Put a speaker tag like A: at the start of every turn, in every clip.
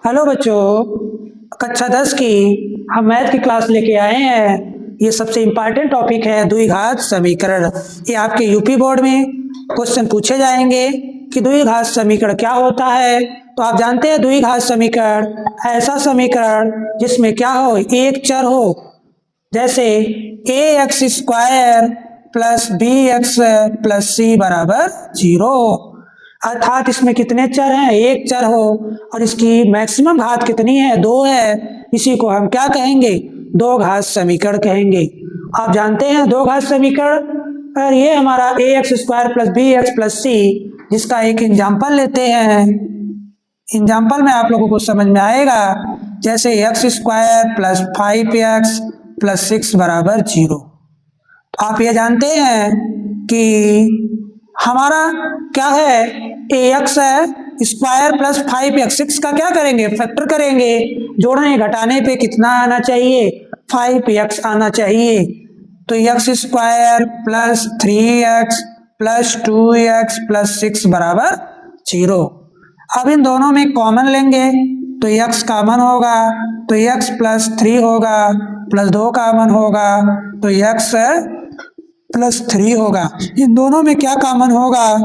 A: Hello बच्चों, कक्षा 10 की हम मैथ की क्लास लेके आए हैं। ये सबसे इम्पोर्टेंट टॉपिक है द्विघात समीकरण। ये आपके यूपी बोर्ड में क्वेश्चन पूछे जाएंगे कि द्विघात समीकरण क्या होता है। तो आप जानते हैं द्विघात समीकरण ऐसा समीकरण जिसमें क्या हो, एक चर हो, जैसे A X square plus B X plus C बराबर 0। अर्थात इसमें कितने चर हैं, एक चर हो और इसकी मैक्सिमम घात कितनी है, 2 है। इसी को हम क्या कहेंगे, दो घात समीकरण कहेंगे। आप जानते हैं दो घात समीकरण और ये हमारा A X square plus B X plus C, जिसका एक एग्जाम्पल लेते हैं। एग्जाम्पल में आप लोगों को समझ में आएगा, जैसे x square plus 5x plus 6 बराबर 0। तो आप ये जानते हैं कि हमारा क्या है, ए एक्स है स्क्वायर प्लस 5x, 6 का क्या करेंगे, फैक्टर करेंगे। जोड़ने घटाने पे कितना आना चाहिए, 5x आना चाहिए। तो x square plus 3x plus 2x plus 6 बराबर 0। अब इन दोनों में कॉमन लेंगे तो x कॉमन होगा, तो x प्लस 3 होगा, प्लस 2 कॉमन होगा तो x प्लस 3 होगा। इन दोनों में क्या कॉमन होगा,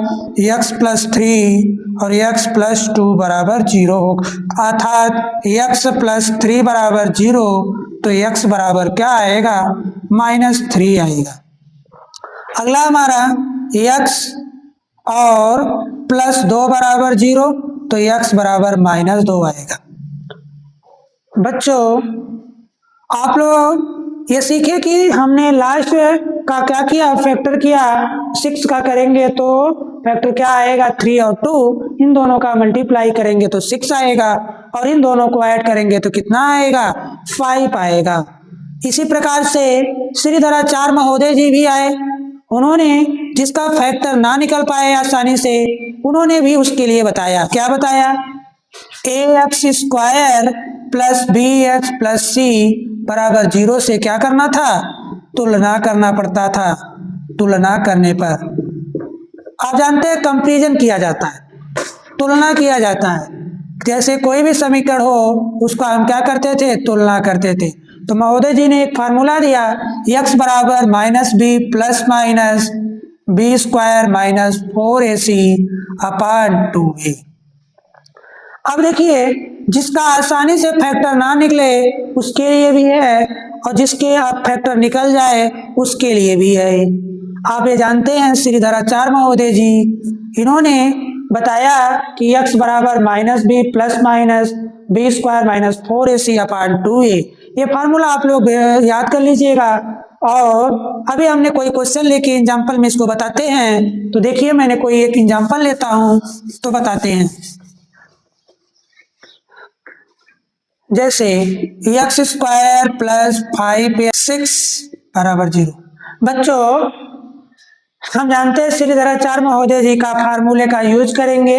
A: x प्लस 3 और x प्लस 2 बराबर 0 होगा। अर्थात x प्लस 3 बराबर 0, तो x बराबर क्या आएगा, -3 आएगा। अगला हमारा x और प्लस 2 बराबर 0, तो x बराबर -2 आएगा। बच्चों, आप लोग ये सीखे कि हमने लास्ट का क्या किया, फैक्टर किया। 6 का करेंगे तो फैक्टर क्या आएगा, 3 और 2, इन दोनों का मल्टीप्लाई करेंगे तो 6 आएगा और इन दोनों को ऐड करेंगे तो कितना आएगा, 5 आएगा। इसी प्रकार से श्रीधराचार्य महोदय जी भी आए, उन्होंने जिसका फैक्टर ना निकल पाए आसानी से, उन्होंने भी उसके लिए बताया। क्या बताया, A X square plus B X plus C बराबर 0 से क्या करना था, तुलना करना पड़ता था। तुलना करने पर आप जानते हैं कंपैरिजन किया जाता है, तुलना किया जाता है। जैसे कोई भी समीकरण हो उसका हम क्या करते थे, तुलना करते थे। तो महोदय जी ने एक फार्मूला दिया, x बराबर -b plus minus b square minus 4ac upon 2a। अब देखिए, जिसका आसानी से फैक्टर ना निकले उसके लिए भी है और जिसके आप फैक्टर निकल जाए उसके लिए भी है। आप ये जानते हैं श्रीधराचार्य महोदय जी, इन्होंने बताया कि x बराबर -b plus minus b square minus 4ac upon 2a। ये फार्मूला आप लोग याद कर लीजिएगा। और अभी हमने कोई क्वेश्चन लेके एग्जाम्पल में इसको बताते हैं। तो देखिए, मैंने कोई एक एग्जाम्पल लेता हूं तो बताते हैं। जैसे एक्स स्क्वायर प्लस 5x बराबर 0। बच्चों, हम जानते हैं श्रीधराचार्य महोदय जी का फार्मूले का यूज करेंगे।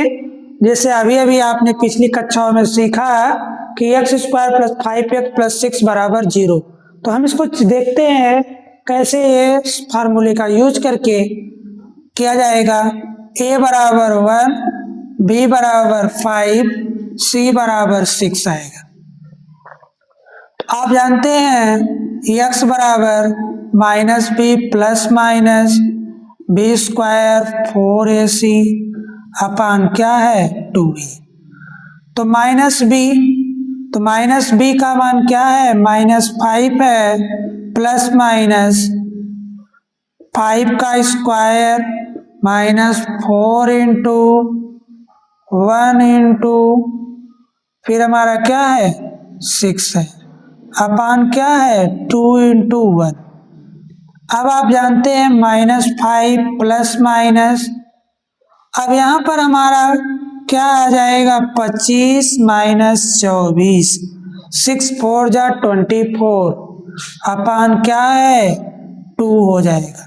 A: जैसे अभी अभी आपने पिछली कक्षाओं में सीखा कि x square plus 5x plus 6 बराबर 0। तो हम इसको देखते हैं कैसे ये फार्मूले का यूज करके किया जाएगा। a बराबर 1, b बराबर 5, c बराबर 6 आएगा। आप जानते हैं x बराबर -b plus minus b square 4ac upon क्या है, 2a। तो माइनस b का मान क्या है, -5 है, प्लस माइनस 5 का स्क्वायर -4 इंटू 1 इंटू फिर हमारा क्या है, 6 है, अपान क्या है, 2 इंटू 1। अब आप जानते हैं -5 प्लस माइनस, अब यहां पर हमारा क्या आ जाएगा, 25 माइनस 24, 6 4 जा 24 अपान क्या है, 2 हो जाएगा।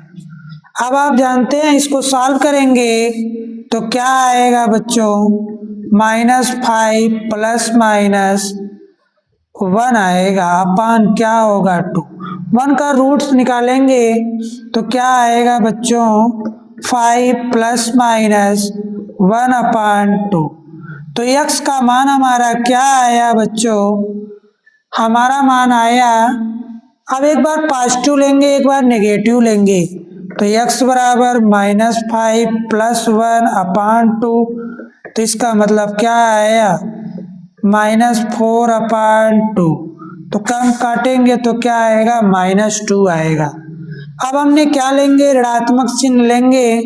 A: अब आप जानते हैं इसको सॉल्व करेंगे तो क्या आएगा बच्चों, -5 प्लस माइनस 1 आएगा अपान क्या होगा, 2। 1 का रूट्स निकालेंगे तो क्या आएगा बच्चों, 5 प्लस माइनस 1 अपान 2। तो x का मान हमारा क्या आया बच्चों, हमारा मान आया, अब एक बार पॉजिटिव लेंगे एक बार नेगेटिव लेंगे, तो x बराबर -5 + 1/2, तो इसका मतलब क्या आया -4/2, तो कम काटेंगे तो क्या आएगा -2 आएगा। अब हमने क्या लेंगे, ऋणात्मक चिन्ह लेंगे,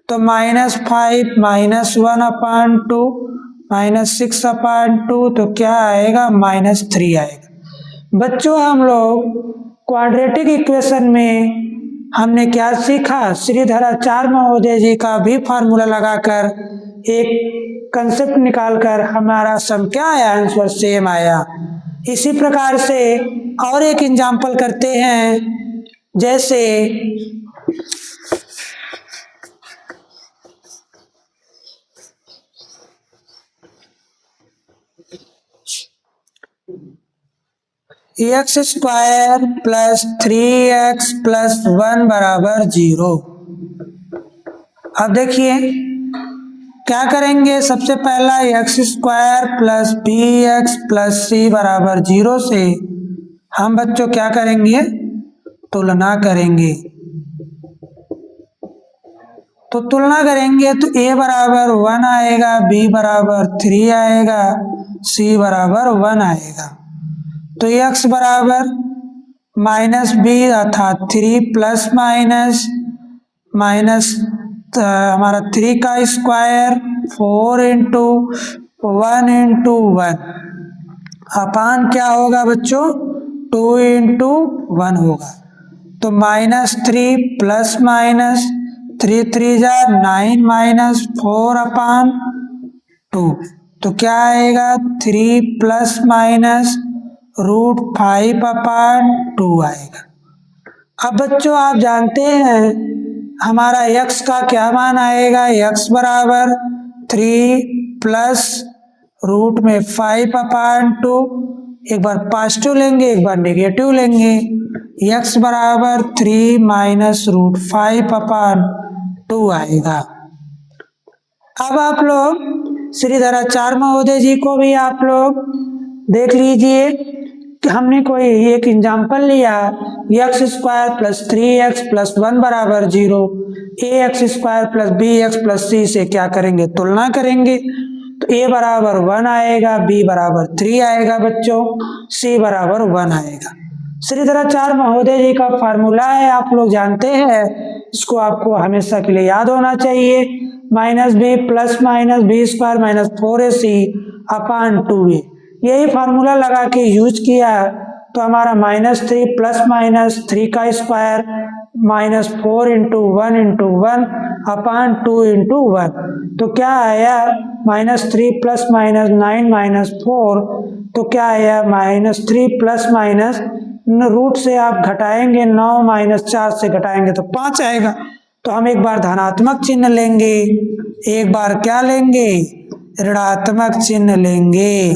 A: तो -5 -1/2 -6/2, तो क्या आएगा -3 आएगा। बच्चों हम लोग क्वाड्रेटिक इक्वेशन में हमने क्या सीखा, श्रीधराचार्य महोदय जी का भी फार्मूला लगाकर एक कंसेप्ट निकालकर हमारा सम क्या आया, आंसर सेम आया। इसी प्रकार से और एक एग्जाम्पल करते हैं, जैसे x² + 3x + 1 बराबर 0। अब देखिए क्या करेंगे, सबसे पहला x² + bx + c बराबर 0 से हम बच्चों क्या करेंगे, तुलना करेंगे। तो तुलना करेंगे तो a बराबर 1 आएगा, b बराबर 3 आएगा, c बराबर 1 आएगा। तो x बराबर -b अर्थात 3 प्लस माइनस हमारा 3 का स्क्वायर 4 × 1 × 1 अपान क्या होगा बच्चों 2 × 1 होगा। तो -3 प्लस माइनस 3 3 जा 9 -4/2, तो क्या आएगा 3 प्लस माइनस √5/2 आएगा। अब बच्चों आप जानते हैं हमारा x का क्या मान आएगा, x बराबर 3 प्लस √5/2, एक बार पॉजिटिव लेंगे एक बार नेगेटिव लेंगे, x बराबर 3 -√5/2 आएगा। अब आप लोग श्रीधराचार्य महोदय जी को भी आप लोग देख लीजिए कि हमने कोई एक एग्जाम्पल लिया, x² + 3x + 1 बराबर 0, ax² + bx + c से क्या करेंगे, तुलना करेंगे। तो a बराबर 1 आएगा, b बराबर 3 आएगा बच्चों, c बराबर 1 आएगा। श्रीधराचार्य महोदय जी का फार्मूला है, आप लोग जानते हैं, इसको आपको हमेशा के लिए याद होना चाहिए, -b plus minus b² - 4ac/2a। यही फार्मूला लगा के यूज किया तो हमारा -3 प्लस माइनस 3 का स्क्वायर -4 × 1 × 1/2 × 1, तो क्या आया -3 प्लस माइनस 9 - 4, तो क्या आया -3 प्लस माइनस रूट से आप घटाएंगे 9 - 4 से घटाएंगे तो 5 आएगा। तो हम एक बार धनात्मक चिन्ह लेंगे, एक बार क्या लेंगे ऋणात्मक चिन्ह लेंगे।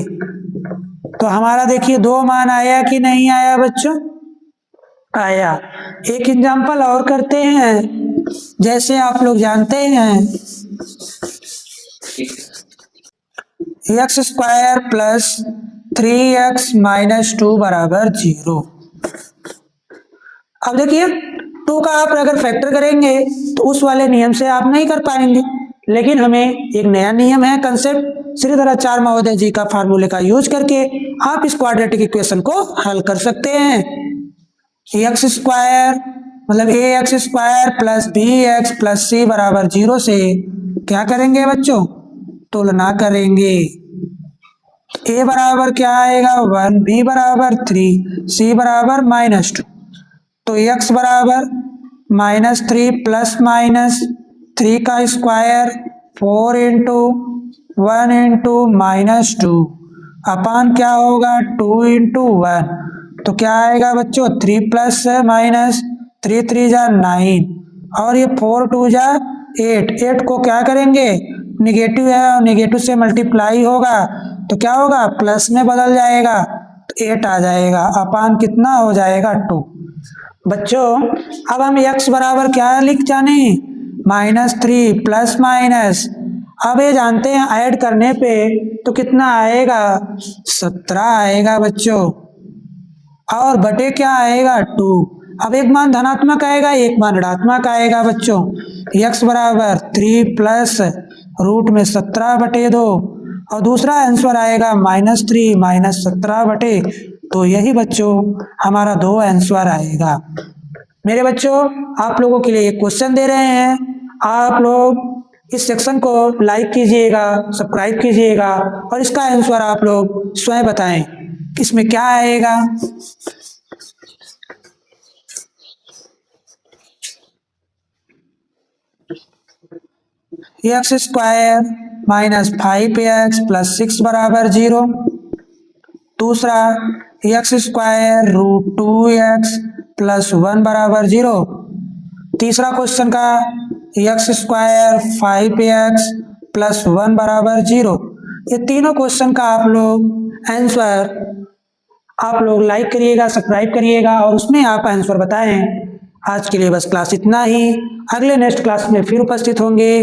A: तो हमारा देखिए 2 मान आया कि नहीं आया बच्चों, आया। एक एग्जाम्पल और करते हैं, जैसे आप लोग जानते हैं x² + 3x - 2 बराबर 0। अब देखिए 2 का आप अगर फैक्टर करेंगे तो उस वाले नियम से आप नहीं कर पाएंगे, लेकिन हमें एक नया नियम है, कंसेप्ट श्रीधराचार्य महोदय जी का फार्मूले का यूज करके आप इस क्वाड्रेटिक इक्वेशन को हल कर सकते हैं। x² मतलब ax² + bx + c बराबर 0 से क्या करेंगे बच्चों, तुलना करेंगे। a बराबर क्या आएगा 1, b बराबर 3, c बराबर -2, तो x बराबर -3 प्लस माइनस 3 का स्क्वायर 4 × 1 × -2 अपान क्या होगा 2 × 1, तो क्या आएगा बच्चों 3 प्लस माइनस 3 3 जा 9 और ये 4 2 जा 8, 8 को क्या करेंगे निगेटिव है और निगेटिव से मल्टीप्लाई होगा तो क्या होगा प्लस में बदल जाएगा, तो 8 आ जाएगा, अपान कितना हो जाएगा 2। बच्चों अब हम x बराबर क्या लिख जाने -3 प्लस माइनस अब ये जानते हैं ऐड करने पे तो कितना आएगा, 17 आएगा बच्चों, और बटे क्या आएगा 2। अब एक मान धनात्मक आएगा, एक मान ऋणात्मक आएगा बच्चों। x बराबर 3 प्लस रूट में 17 बटे 2, और दूसरा आंसर आएगा -3 माइनस 17 बटे, तो यही बच्चों हमारा 2 आंसर आएगा। मेरे बच्चों आप लोगों के लिए एक क्वेश्चन दे रहे हैं, आप लोग इस सेक्शन को लाइक कीजिएगा, सब्सक्राइब कीजिएगा, और इसका आंसर आप लोग स्वयं बताएं इसमें क्या आएगा। X square minus 5x plus 6 बराबर 0। दूसरा x square root 2x plus 1 बराबर 0। तीसरा क्वेश्चन का एक्स स्क्वायर 5x प्लस 1 बराबर 0। ये तीनों क्वेश्चन का आप लोग आंसर आप लोग लाइक करिएगा, सब्सक्राइब करिएगा, और उसमें आप आंसर बताएं। आज के लिए बस क्लास इतना ही, अगले नेक्स्ट क्लास में फिर उपस्थित होंगे।